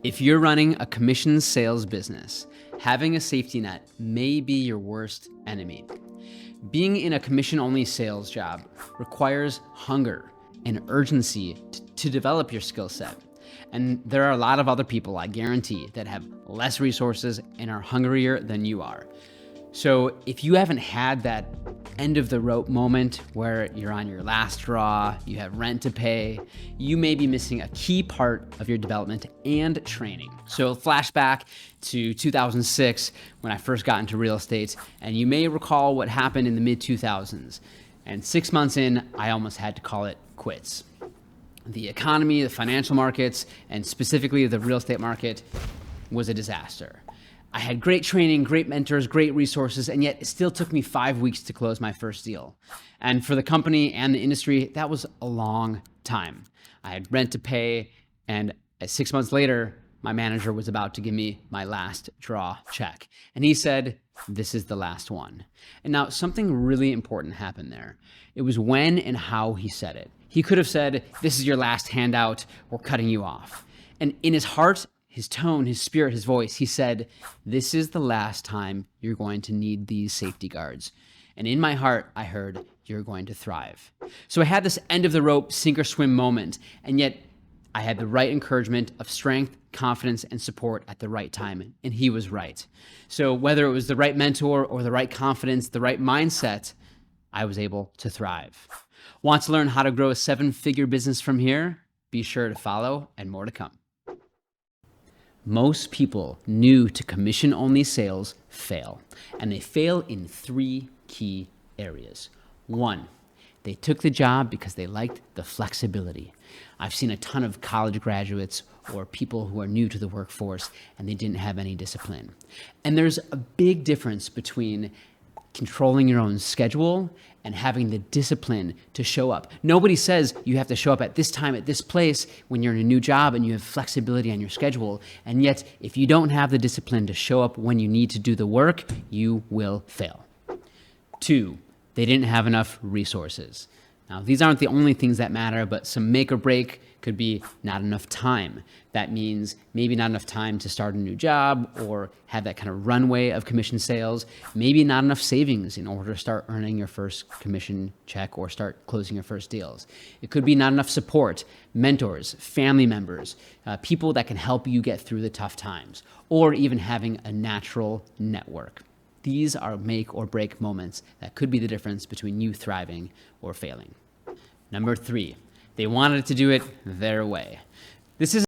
If you're running a commission sales business, having a safety net may be your worst enemy. Being in a commission-only sales job requires hunger and urgency to develop your skill set. And there are a lot of other people, I guarantee, that have less resources and are hungrier than you are. So if you haven't had that end of the rope moment where you're on your last draw, you have rent to pay, you may be missing a key part of your development and training. So flashback to 2006 when I first got into real estate, and you may recall what happened in the mid 2000s. And 6 months in, I almost had to call it quits. The economy, the financial markets, and specifically the real estate market was a disaster. I had great training, great mentors, great resources, and yet it still took me 5 weeks to close my first deal. And for the company and the industry, that was a long time. I had rent to pay, and 6 months later, my manager was about to give me my last draw check. And he said, "This is the last one." And now something really important happened there. It was when and how he said it. He could have said, "This is your last handout, we're cutting you off." And in his heart, his tone, his spirit, his voice, he said, "This is the last time you're going to need these safety guards." And in my heart, I heard, "You're going to thrive." So I had this end of the rope, sink or swim moment, and yet I had the right encouragement of strength, confidence, and support at the right time, and he was right. So whether it was the right mentor or the right confidence, the right mindset, I was able to thrive. Want to learn how to grow a 7-figure business from here? Be sure to follow, and more to come. Most people new to commission-only sales fail, and they fail in 3 key areas. 1, they took the job because they liked the flexibility. I've seen a ton of college graduates or people who are new to the workforce, and they didn't have any discipline. And there's a big difference between controlling your own schedule and having the discipline to show up. Nobody says you have to show up at this time, at this place when you're in a new job and you have flexibility on your schedule. And yet, if you don't have the discipline to show up when you need to do the work, you will fail. 2, they didn't have enough resources. Now, these aren't the only things that matter, but some make or break could be not enough time. That means maybe not enough time to start a new job or have that kind of runway of commission sales. Maybe not enough savings in order to start earning your first commission check or start closing your first deals. It could be not enough support, mentors, family members, people that can help you get through the tough times, or even having a natural network. These are make or break moments that could be the difference between you thriving or failing. Number 3, they wanted to do it their way. This is